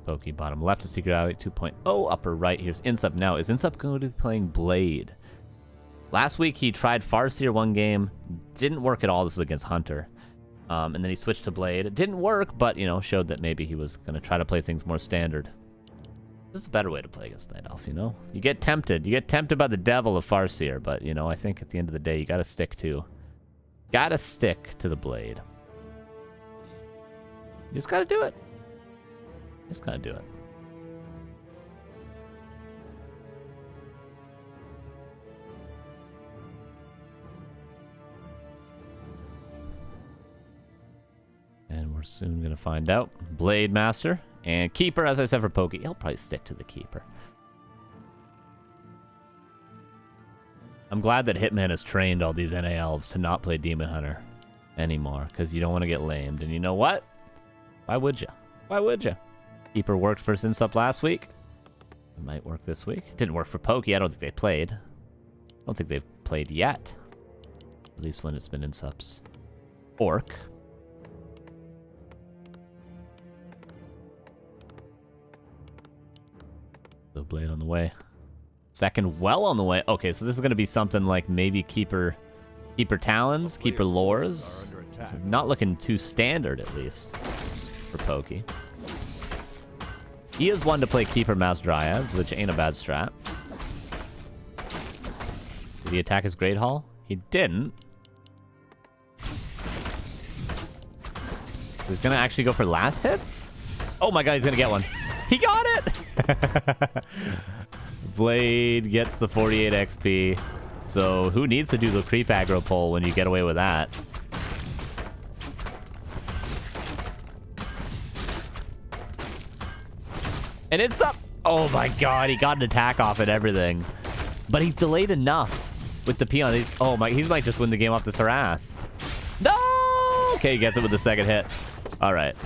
Pokey bottom left is Secret Alley 2.0. Upper right, here's INSUP now. Is INSUP going to be playing Blade? Last week he tried CORSAIR one game. Didn't work at all. This was against Hunter. And then he switched to Blade. It didn't work, but, you know, showed that maybe he was going to try to play things more standard. This is a better way to play against Night Elf, you know? You get tempted. You get tempted by the devil of CORSAIR, but, you know, I think at the end of the day, you gotta stick to the Blade. You just gotta do it. Just gotta do it. And we're soon gonna find out. Blade Master and Keeper, as I said for Pokey. He'll probably stick to the Keeper. I'm glad that Hitman has trained all these NA elves to not play Demon Hunter anymore, because you don't want to get lamed. And you know what? Why would you? Why would you? Keeper worked for INSUP last week. It might work this week. It didn't work for Pokey. I don't think they played. I don't think they've played yet. At least when it's been INSUP's ORC. The Blade on the way. Second well on the way. Okay, so this is going to be something like maybe Keeper Talons, Keeper Lores. Not looking too standard, at least, for Pokey. He is one to play Keeper Mass Dryads, which ain't a bad strat. Did he attack his Great Hall? He didn't. He's going to actually go for last hits? Oh my god, he's going to get one. He got it! Blade gets the 48 XP. So who needs to do the creep aggro pull when you get away with that? And it's up! Oh my god, he got an attack off and everything. But he's delayed enough with the peon. Oh my, he might just win the game off this harass. No! Okay, he gets it with the second hit. Alright.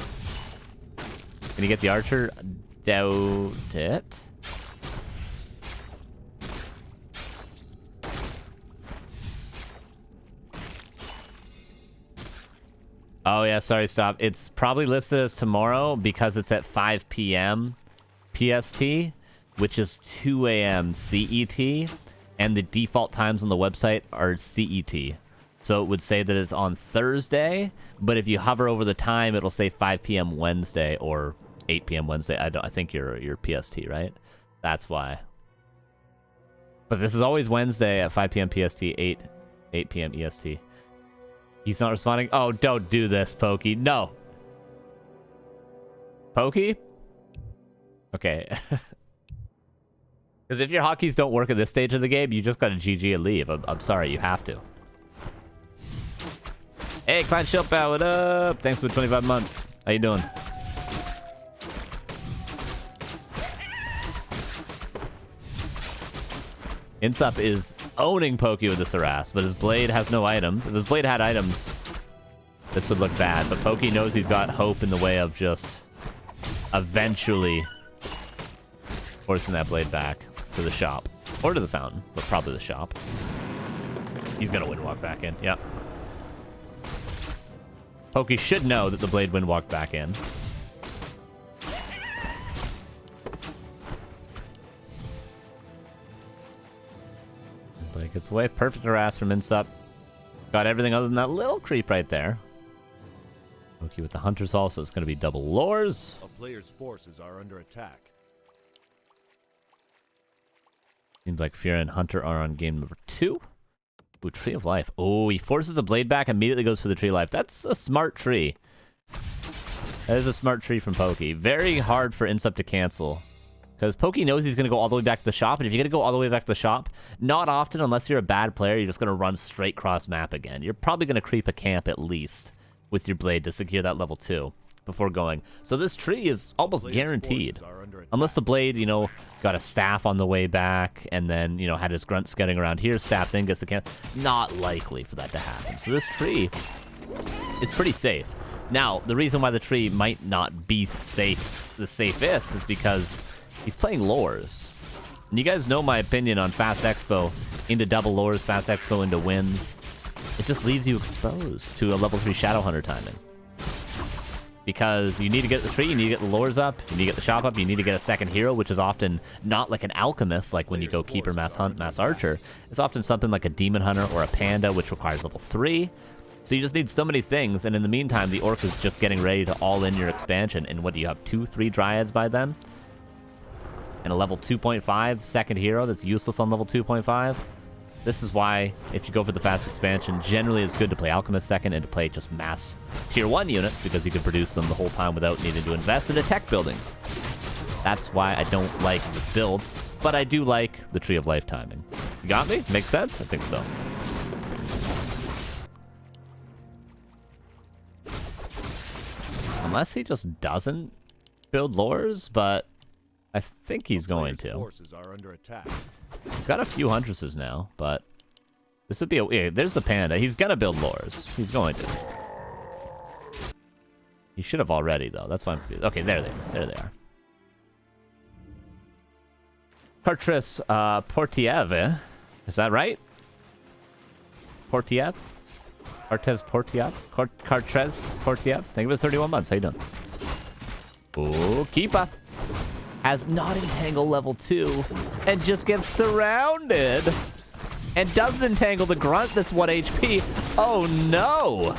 Can he get the archer? Doubt it. Oh yeah, sorry, stop. It's probably listed as tomorrow because it's at 5 p.m. PST, which is 2 a.m. CET, and the default times on the website are CET. So it would say that it's on Thursday, but if you hover over the time, it'll say 5 p.m. Wednesday or 8 p.m. Wednesday. I think you're PST, right? That's why. But this is always Wednesday at 5 p.m. PST, 8 p.m. EST. He's not responding. Oh, don't do this, Pokey. No. Pokey? Okay. Because if your hotkeys don't work at this stage of the game, you just gotta GG and leave. I'm sorry, you have to. Hey, Klein Shilpow, what up? Thanks for the 25 months. How you doing? INSUP is owning Pokey with this harass, but his Blade has no items. If his Blade had items, this would look bad. But Pokey knows he's got hope in the way of just eventually forcing that Blade back to the shop. Or to the fountain, but probably the shop. He's going to windwalk back in, yep. Pokey should know that the Blade windwalked back in. Blade gets away. Perfect harass from INSUP. Got everything other than that little creep right there. Pokey with the Hunter's Hall, so it's going to be double lores. A player's forces are under attack. Seems like Fear and Hunter are on game number 2. Ooh, Tree of Life. Oh, he forces a Blade back, immediately goes for the Tree of Life. That's a smart tree. That is a smart tree from Pokey. Very hard for INSUP to cancel. Because Pokey knows he's going to go all the way back to the shop, and if you're going to go all the way back to the shop, not often, unless you're a bad player, you're just going to run straight cross map again. You're probably going to creep a camp at least with your Blade to secure that level 2 before going. So this tree is almost guaranteed. Unless the Blade, you know, got a staff on the way back, and then, you know, had his grunt scudding around here, staffs in, gets the camp. Not likely for that to happen. So this tree is pretty safe. Now, the reason why the tree might not be safe, the safest, is because he's playing lores. And you guys know my opinion on Fast Expo into double lores, Fast Expo into wins. It just leaves you exposed to a level 3 Shadow Hunter timing. Because you need to get the tree, you need to get the lures up, you need to get the shop up, you need to get a second hero, which is often not like an alchemist, like when you go keeper, mass hunt, mass archer. It's often something like a demon hunter or a panda, which requires level 3. So you just need so many things, and in the meantime, the orc is just getting ready to all in your expansion. And what do you have, 2, 3 dryads by then? And a level 2.5 second hero that's useless on level 2.5? This is why, if you go for the fast expansion, generally it's good to play Alchemist second and to play just mass tier 1 units, because you can produce them the whole time without needing to invest into tech buildings. That's why I don't like this build, but I do like the Tree of Life timing. You got me? Makes sense? I think so. Unless he just doesn't build lures, but I think he's going to. Forces are under attack. He's got a few huntresses now, but this would be a... Yeah, there's a panda. He's gonna build lures. He's going to. He should have already, though. That's fine. Okay, there they are. There they are. Cartres Portiev, is that right? Portiev? Cartes Portiev? Cartres Portiev? Thank you for the 31 months. How you doing? Oh, Keepa has not entangle level 2 and just gets surrounded and doesn't entangle the grunt that's 1 HP. Oh no!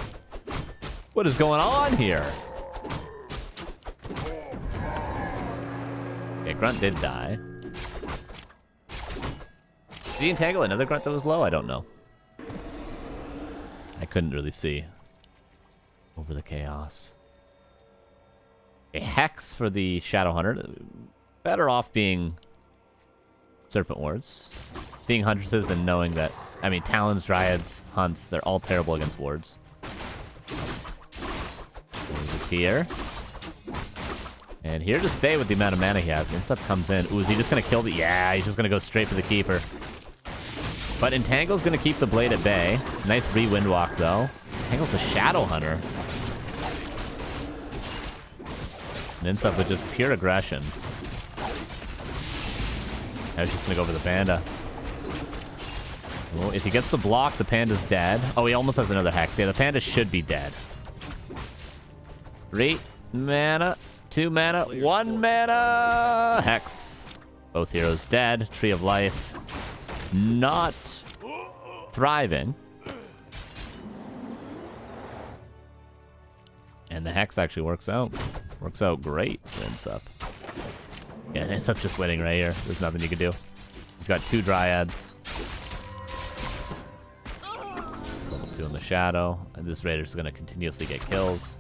What is going on here? Okay, grunt did die. Did he entangle another grunt that was low? I don't know. I couldn't really see over the chaos. A hex for the Shadow Hunter. Better off being Serpent Wards. Seeing Huntresses and knowing that... I mean, Talons, Dryads, Hunts, they're all terrible against Wards. He's here. And here to stay with the amount of mana he has. Insup comes in. Ooh, is he just going to kill the... Yeah, he's just going to go straight for the Keeper. But Entangle's going to keep the Blade at bay. Nice re-Windwalk, though. Entangle's a Shadow Hunter. And Insup with just pure aggression. I was just going to go for the panda. Well, if he gets the block, the panda's dead. Oh, he almost has another hex. Yeah, the panda should be dead. 3 mana, 2 mana, 1 mana! Hex. Both heroes dead. Tree of Life not thriving. And the hex actually works out. Works out great for Insup. Yeah, Insup's just winning right here. There's nothing you can do. He's got 2 dryads. Level 2 in the shadow. And this Raider's going to continuously get kills.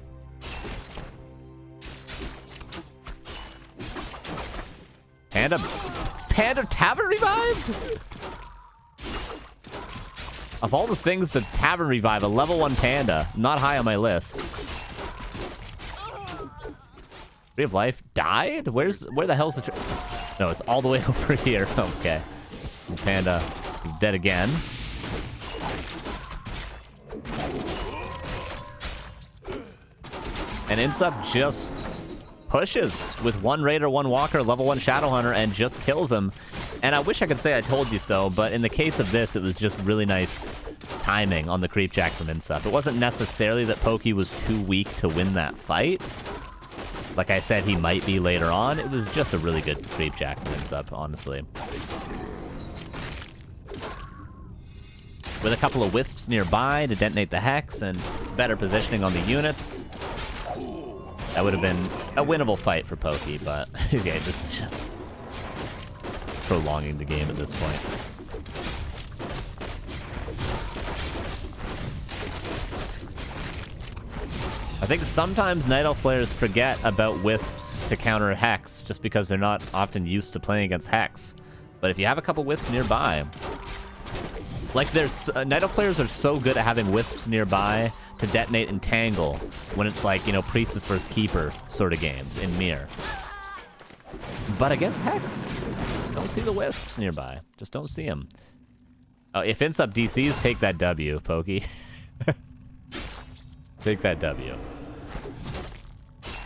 Panda Tavern revived? Of all the things to Tavern revive, a level 1 panda. Not high on my list. Tree of Life died? Where the hell's the tree? No, it's all the way over here. Okay. The panda is dead again. And Insup just pushes with 1 Raider, 1 Walker, level 1 Shadow Hunter, and just kills him. And I wish I could say I told you so, but in the case of this, it was just really nice timing on the creep jack from Insup. It wasn't necessarily that Pokey was too weak to win that fight. Like I said, he might be later on. It was just a really good creep jack from Insup, honestly. With a couple of wisps nearby to detonate the hex and better positioning on the units, that would have been a winnable fight for Pokey, but okay, this is just prolonging the game at this point. I think sometimes Night Elf players forget about Wisps to counter Hex just because they're not often used to playing against Hex. But if you have a couple Wisps nearby, like there's Night Elf players are so good at having Wisps nearby to detonate Entangle when it's like, you know, Priestess versus Keeper sort of games in Mirror. But against Hex, don't see the Wisps nearby. Just don't see them. If Insup DCs, take that W, Pokey. Take that W.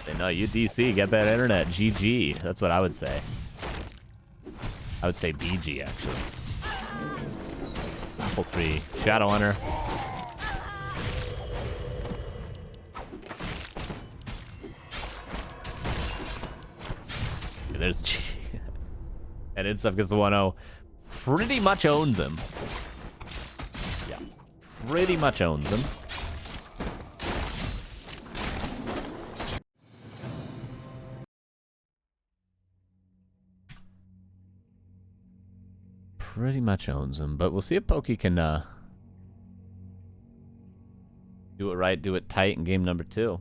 Say, no, you DC, get that internet. GG. That's what I would say. I would say BG, actually. Level 3. Shadow Hunter. there's GG. And INSUP gets the 1-0. Pretty much owns him. Yeah. Pretty much owns him. Pretty much owns him, but we'll see if Pokey can do it right, do it tight in game number 2.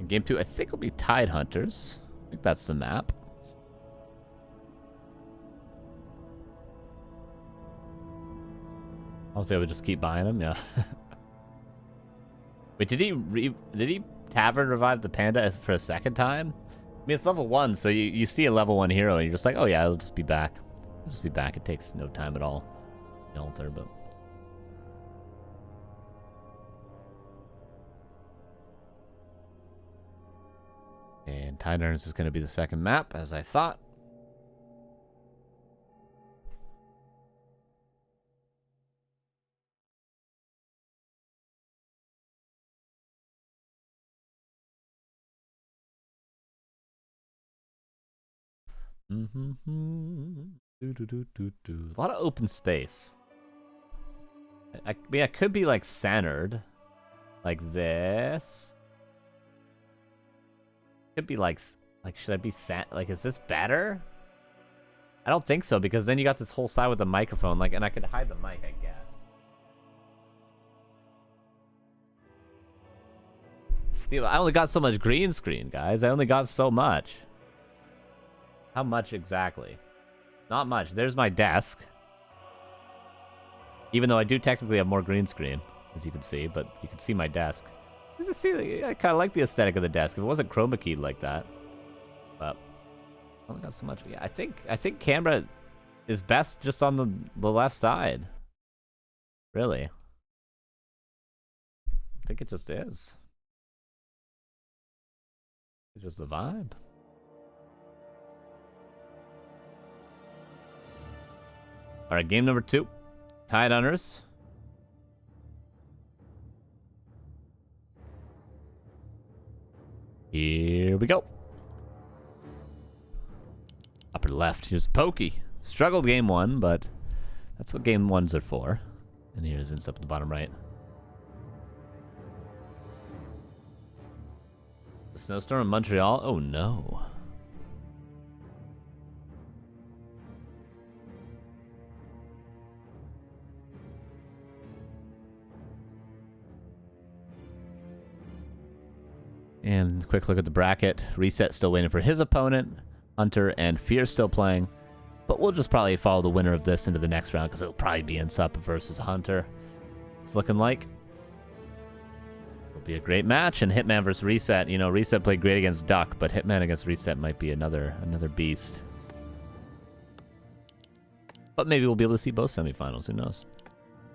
In game 2, I think it'll be Tide Hunters. I think that's the map. Honestly, I would just keep buying them, yeah. Wait, did he Tavern revive the panda for a second time? I mean, it's level 1, so you see a level 1 hero, and you're just like, oh yeah, it'll just be back. It'll just be back. It takes no time at all. The altar, but... And Tide Hunters is going to be the second map, as I thought. A lot of open space. I mean, I could be like centered, like this. Could be like should I be like, is this better? I don't think so, because then you got this whole side with the microphone, like, and I could hide the mic, I guess. See, I only got so much green screen, guys. I only got so much. How much exactly? Not much. There's my desk. Even though I do technically have more green screen, as you can see, but you can see my desk. Just see, I kind of like the aesthetic of the desk. If it wasn't chroma keyed like that, but I only got so much. Yeah, I think camera is best just on the left side. Really, I think it just is. It's just the vibe. All right, game number 2, Tide Hunters. Here we go. Upper left, here's Pokey. Struggled game 1, but that's what game 1s are for. And here's INSUP at the bottom right. The snowstorm in Montreal? Oh no. And quick look at the bracket. Reset still waiting for his opponent. Hunter and Fear still playing. But we'll just probably follow the winner of this into the next round, because it'll probably be INSUP versus Hunter. It's looking like. It'll be a great match. And Hitman versus Reset. You know, Reset played great against Duck, but Hitman against Reset might be another beast. But maybe we'll be able to see both semifinals. Who knows?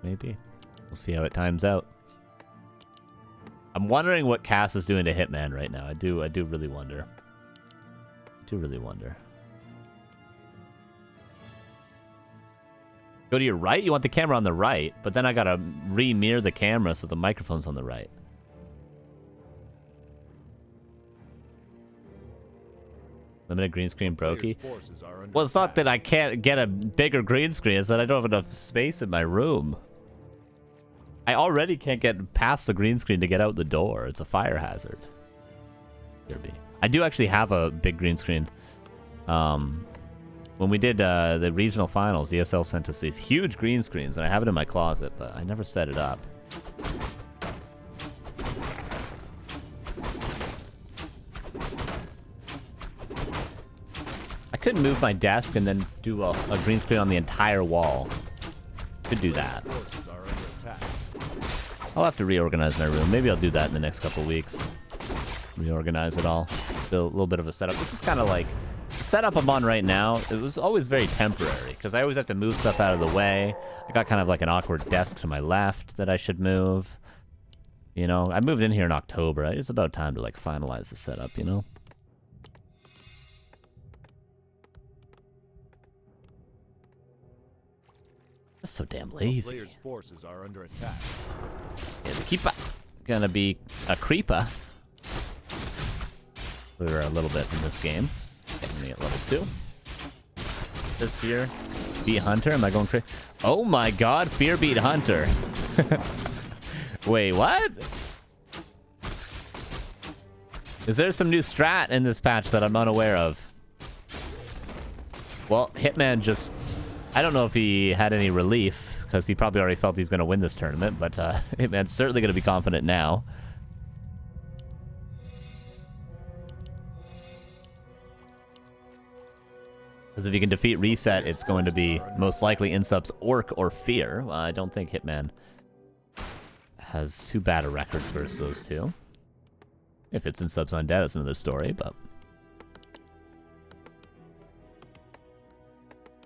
Maybe. We'll see how it times out. I'm wondering what Cass is doing to Hitman right now. I do really wonder. I do really wonder. Go to your right? You want the camera on the right, but then I gotta re-mirror the camera so the microphone's on the right. Limited green screen Brokey. Well, it's not that I can't get a bigger green screen, it's that I don't have enough space in my room. I already can't get past the green screen to get out the door. It's a fire hazard. I do actually have a big green screen. When we did the regional finals, ESL sent us these huge green screens, and I have it in my closet, but I never set it up. I could move my desk and then do a green screen on the entire wall. Could do that. I'll have to reorganize my room. Maybe I'll do that in the next couple weeks. Reorganize it all. Do a little bit of a setup. This is kind of like the setup I'm on right now. It was always very temporary because I always have to move stuff out of the way. I got kind of like an awkward desk to my left that I should move. You know, I moved in here in October. It's about time to, like, finalize the setup, you know? That's so damn lazy. Players' forces are under attack. Yeah, the keeper gonna be a creeper. We were a little bit in this game. Getting me at level 2. This Fear beat Hunter. Am I going crazy? Oh my god, Fear beat Hunter. Wait, what? Is there some new strat in this patch that I'm unaware of? Well, Hitman just... I don't know if he had any relief, because he probably already felt he's going to win this tournament, but Hitman's certainly going to be confident now. Because if you can defeat Reset, it's going to be most likely INSUP's ORC or Fear. Well, I don't think Hitman has too bad a records versus those two. If it's INSUP's Undead, that's another story, but...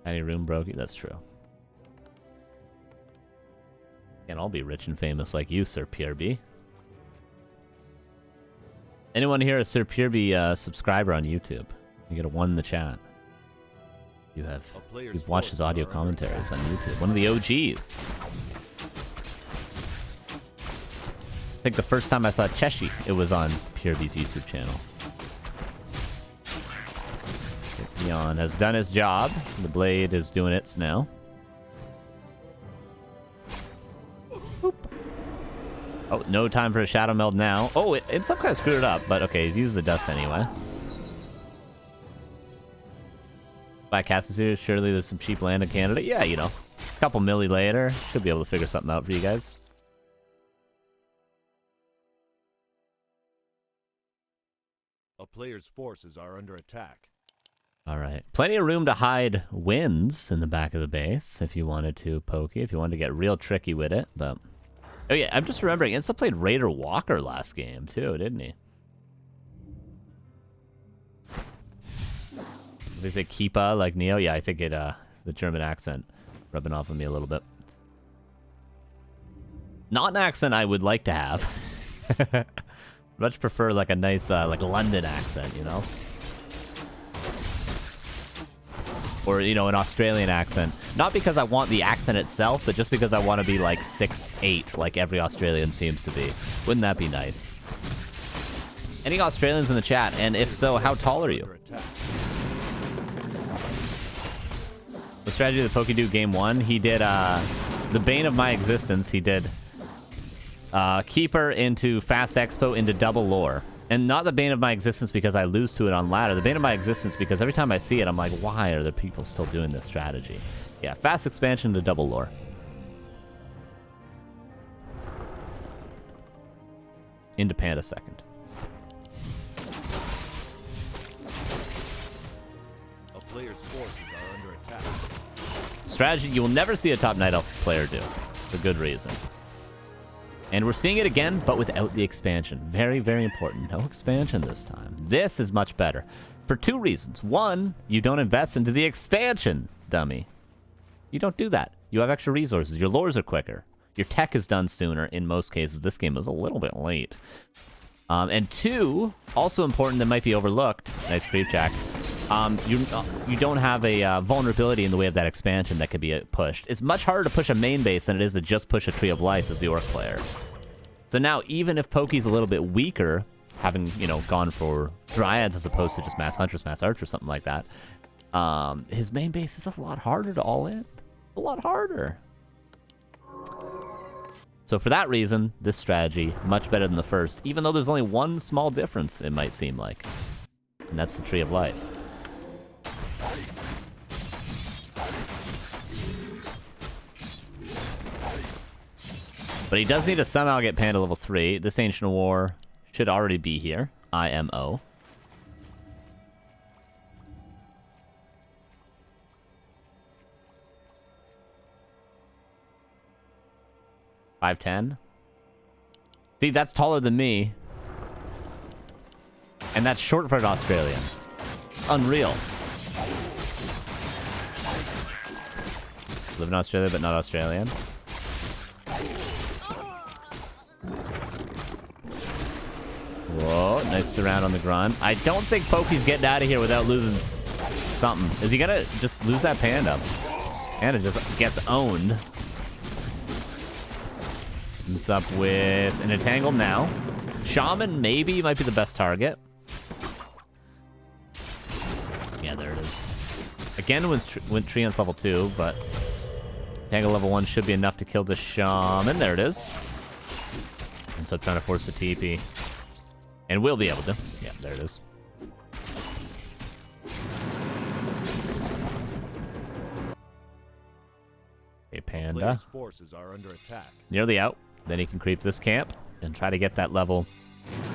Tiny room brokey, that's true. Can't all be rich and famous like you, Sir PRB. Anyone here a Sir PRB subscriber on YouTube? You get a 1 in the chat. You've watched his audio commentaries on YouTube. One of the OGs. I think the first time I saw Cheshi, it was on PRB's YouTube channel. Leon has done his job. The blade is doing its now. Boop. Oh, no time for a shadow meld now. Oh, it some kind of screwed it up, but okay, he's used the dust anyway. By Cassis, surely there's some cheap land in Canada. Yeah, you know, a couple milli later, should be able to figure something out for you guys. A player's forces are under attack. All right. Plenty of room to hide wins in the back of the base if you wanted to, Pokey, if you wanted to get real tricky with it. But oh yeah, I'm just remembering, Insta played Raider Walker last game too, didn't he? They say Keepa like Neo? Yeah, I think it the German accent rubbing off on me a little bit. Not an accent I would like to have. Much prefer like a nice like London accent, you know? Or, you know, an Australian accent. Not because I want the accent itself, but just because I want to be like 6'8", like every Australian seems to be. Wouldn't that be nice? Any Australians in the chat? And if so, how tall are you? The strategy that Pokey do game 1, he did the bane of my existence. He did Keeper into Fast Expo into double lore. And not the bane of my existence because I lose to it on ladder. The bane of my existence because every time I see it, I'm like, why are there people still doing this strategy? Yeah, fast expansion to double lore. Into Panda second. A player's forces are under attack. Strategy you will never see a top Night Elf player do. For good reason. And we're seeing it again, but without the expansion. Very, very important. No expansion this time. This is much better. For 2 reasons. 1, you don't invest into the expansion, dummy. You don't do that. You have extra resources. Your lores are quicker. Your tech is done sooner in most cases. This game was a little bit late. And 2, also important that might be overlooked. Nice creep, Jack. You don't have a vulnerability in the way of that expansion that could be pushed. It's much harder to push a main base than it is to just push a Tree of Life as the Orc player. So now, even if Pokey's a little bit weaker, having, you know, gone for Dryads as opposed to just Mass Huntress, Mass Archer, something like that, his main base is a lot harder to all in. A lot harder. So for that reason, this strategy, much better than the first, even though there's only one small difference, it might seem like. And that's the Tree of Life. But he does need to somehow get Panda level 3. This Ancient War should already be here. IMO. $510. See, that's taller than me. And that's short for an Australian. Unreal. Live in Australia, but not Australian. Whoa, nice surround on the grunt. I don't think Pokey's getting out of here without losing something. Is he gonna just lose that panda? Panda just gets owned. Ends up with an entangle now. Shaman maybe might be the best target. Yeah, there it is. Again, went Treants level 2, but entangle level 1 should be enough to kill the Shaman. There it is. Ends up trying to force the TP. And we'll be able to. Yeah, there it is. Okay, Panda. Players' forces are under attack. Nearly out. Then he can creep this camp and try to get that level.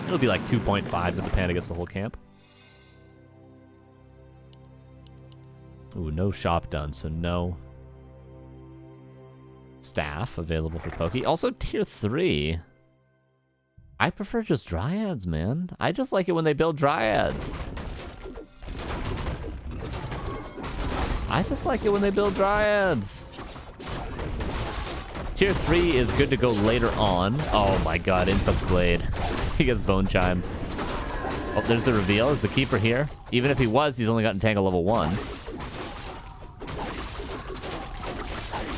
It'll be like 2.5 if the Panda gets the whole camp. Ooh, no shop done, so no staff available for Pokey. Also, tier 3. I prefer just Dryads, man. I just like it when they build Dryads. I just like it when they build Dryads. Tier 3 is good to go later on. Oh my god, INSUPERABLE Blade. He gets Bone Chimes. Oh, there's the reveal. Is the Keeper here? Even if he was, he's only got Entangle level 1.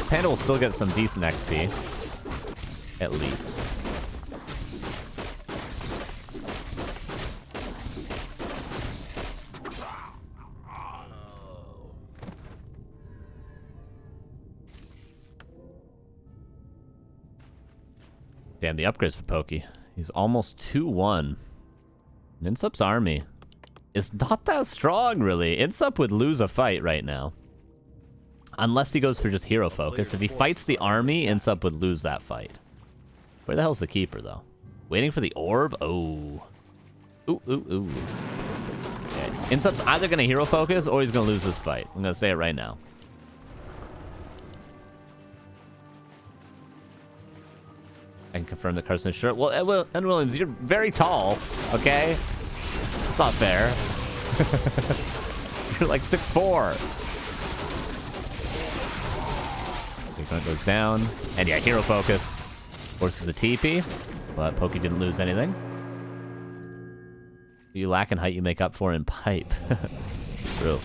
Panda will still get some decent XP. At least. Damn, the upgrades for Pokey. He's almost 2-1. INSUP's army is not that strong, really. INSUP would lose a fight right now. Unless he goes for just hero focus. If he fights the army, INSUP would lose that fight. Where the hell's the Keeper, though? Waiting for the orb? Oh. Ooh, ooh, ooh. Okay. INSUP's either going to hero focus or he's going to lose this fight. I'm going to say it right now. I can confirm that Carson is short. Well, Ed Williams, you're very tall, okay? It's not fair. You're like 6'4". Big Grunt goes down. And yeah, hero focus. Forces a TP, but Pokey didn't lose anything. You lack in height, you make up for in pipe. True.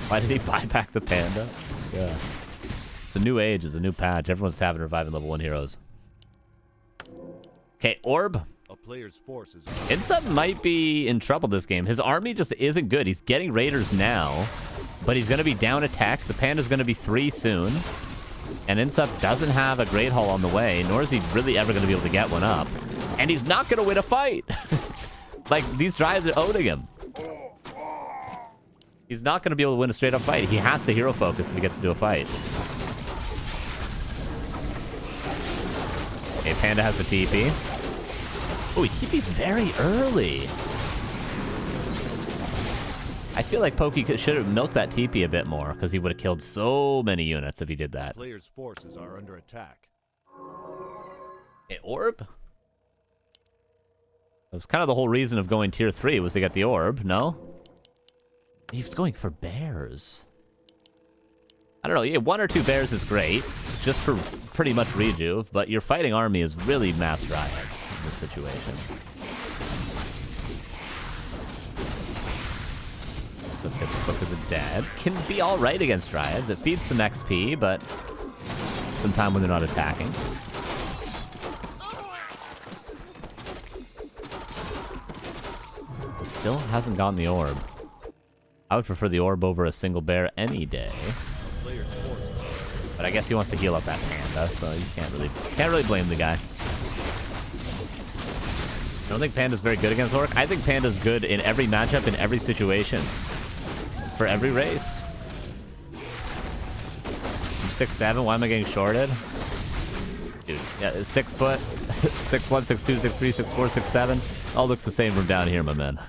Why did he buy back the panda? Yeah. It's a new age, it's a new patch. Everyone's having reviving level 1 heroes. Okay, Orb. A player's forces. INSUP might be in trouble this game. His army just isn't good. He's getting raiders now, but he's going to be down attack. The Panda's going to be 3 soon. And INSUP doesn't have a Great Hall on the way, nor is he really ever going to be able to get one up. And he's not going to win a fight. Like, these Dryads are owning him. He's not going to be able to win a straight-up fight. He has to hero focus if he gets to do a fight. Okay, Panda has a TP. Oh, he TP's very early. I feel like Pokey should have milked that TP a bit more, because he would have killed so many units if he did that. Players' forces are under attack. Okay, Orb? That was kind of the whole reason of going tier 3, was to get the Orb, no? He was going for bears. I don't know, yeah, 1 or 2 bears is great, just for pretty much rejuve, but your fighting army is really mass Dryads in this situation. So it gets a Book of the Dead. Can be alright against Dryads. It feeds some XP, but sometime when they're not attacking. It still hasn't gotten the Orb. I would prefer the Orb over a single bear any day. But I guess he wants to heal up that panda, so you can't really blame the guy. I don't think Panda's very good against Orc. I think Panda's good in every matchup, in every situation. For every race. I'm 6'7", why am I getting shorted? Dude, yeah, 6 foot, 6'1", 6'2", 6'3", 6'4", 6'7". All looks the same from down here, my man.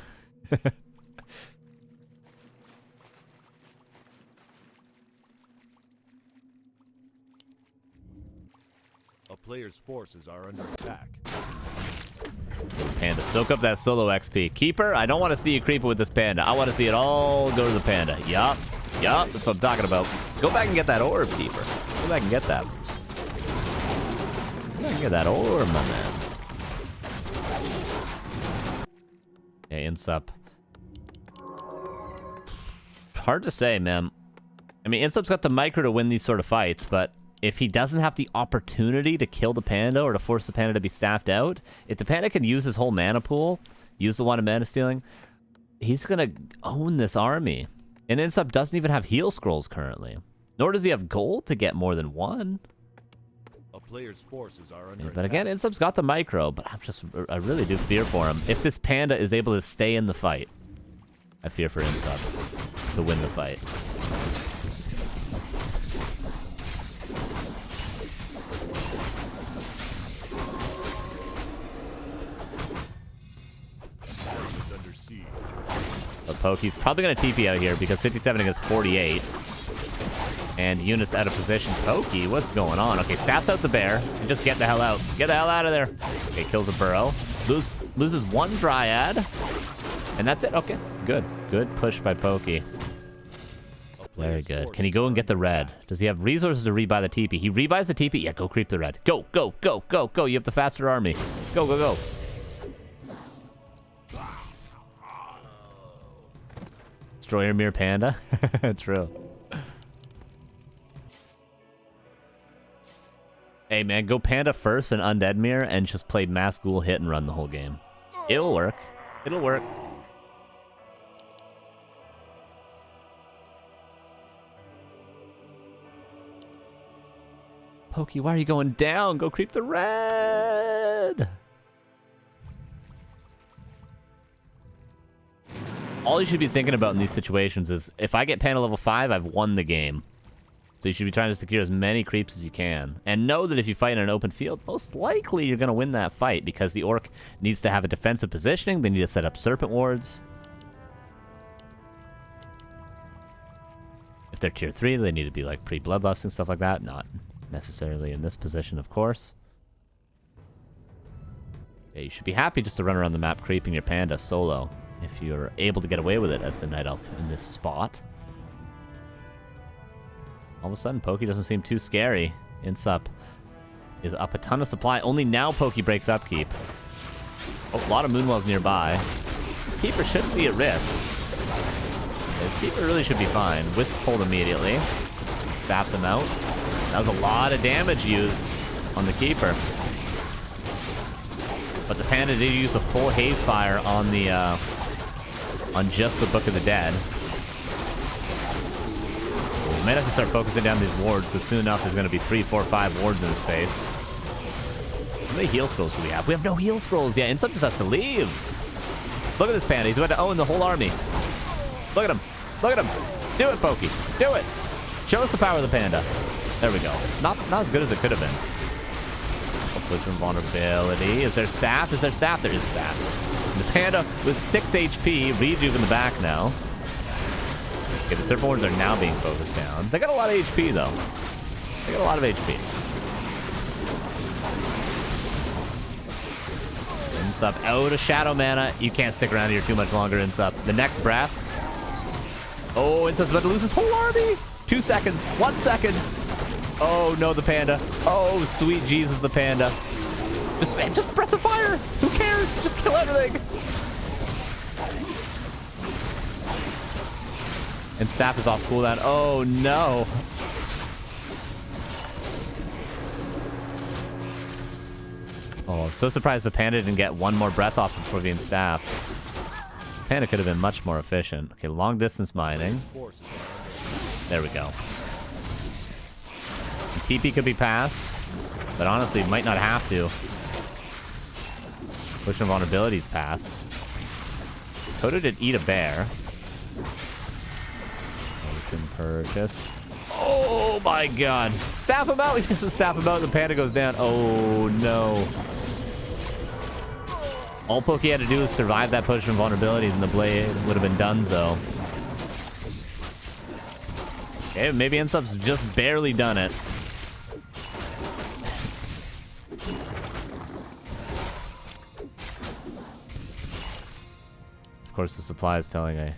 A player's forces are under attack. Panda, soak up that solo XP. Keeper, I don't want to see you creep with this panda. I want to see it all go to the panda. Yup, that's what I'm talking about. Go back and get that orb, Keeper. Go back and get that. Go back and get that orb, my man. Okay, INSUP. Hard to say, man. I mean, INSUP's got the micro to win these sort of fights, but if he doesn't have the opportunity to kill the panda or to force the panda to be staffed out, if the panda can use his whole mana pool, use the one of mana stealing, he's going to own this army. And INSUP doesn't even have heal scrolls currently. Nor does he have gold to get more than one. A player's forces are under But again, INSUP's got the micro, but I really do fear for him. If this panda is able to stay in the fight, I fear for INSUP to win the fight. But Pokey's probably going to TP out here because 57 against 48. And units out of position. Pokey, what's going on? Okay, staffs out the bear. And just get the hell out. Get the hell out of there. Okay, kills a burrow. Loses one dryad. And that's it. Okay, good. Good push by Pokey. Very good. Can he go and get the red? Does he have resources to rebuy the TP? He rebuys the TP. Yeah, go creep the red. Go, go, go, go, go. You have the faster army. Go, go, go. Destroyer Mirror Panda. True. Hey, man, go Panda first and Undead Mirror and just play Mass Ghoul hit and run the whole game. It'll work. It'll work. Pokey, why are you going down? Go creep the red! All you should be thinking about in these situations is, if I get Panda level 5, I've won the game. So you should be trying to secure as many creeps as you can. And know that if you fight in an open field, most likely you're going to win that fight, because the Orc needs to have a defensive positioning, they need to set up Serpent Wards. If they're tier 3, they need to be like pre-Bloodlust and stuff like that. Not necessarily in this position, of course. Yeah, you should be happy just to run around the map creeping your Panda solo, if you're able to get away with it as the Night Elf in this spot. All of a sudden, Pokey doesn't seem too scary. INSUP is up a ton of supply. Only now Pokey breaks upkeep. Oh, a lot of Moonwells nearby. This keeper shouldn't be at risk. This keeper really should be fine. Wisp pulled immediately. Staffs him out. That was a lot of damage used on the keeper. But the Panda did use a full haze fire on the on just the Book of the Dead. We might have to start focusing down these wards, because soon enough there's going to be 3, 4, 5 wards in his face. How many heal scrolls do we have? We have no heal scrolls. Yeah, INSUP just has to leave. Look at this Panda. He's about to own the whole army. Look at him. Look at him. Do it, Pokey. Do it. Show us the power of the Panda. There we go. Not as good as it could have been. Hopefully from vulnerability. Is there staff? Is there staff? There is staff. And the Panda with 6 HP. Rejuve in the back now. Okay, the Serpent Wards are now being focused down. They got a lot of HP, though. They got a lot of HP. INSUP out of Shadow Mana. You can't stick around here too much longer, INSUP. The next breath. Oh, INSUP's about to lose his whole army. 2 seconds. 1 second. Oh, no, the Panda. Oh, sweet Jesus, the Panda. Just breath of fire. Who cares? Just kill everything. And staff is off cooldown. Oh, no. Oh, I'm so surprised the Panda didn't get one more breath off before being staffed. Panda could have been much more efficient. Okay, long distance mining. There we go. TP could be passed, but honestly, might not have to. Push and vulnerabilities pass. Kodo did eat a bear. Potion purchase. Oh my god. Staff him out! He doesn't staff him out, the Panda goes down. Oh no. All Pokey had to do was survive that push and vulnerabilities, and the blade would have been donezo. Okay, maybe INSUP's just barely done it. Of course, the supply is telling a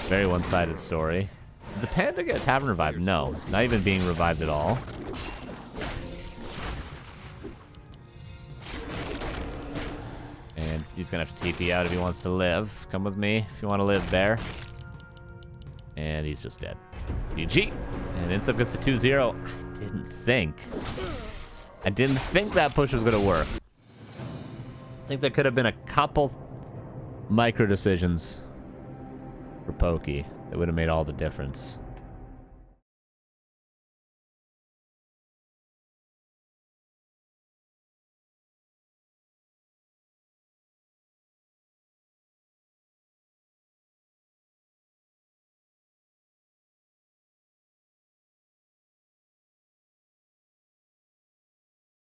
very one-sided story. Did the Panda get a tavern revive? No, not even being revived at all. And He's gonna have to TP out if he wants to live. Come with me if you want to live, Bear. And he's just dead. GG. And INSUP gets the 2-0. I didn't think that push was gonna work. I think there could have been a couple micro decisions for Pokey that would have made all the difference.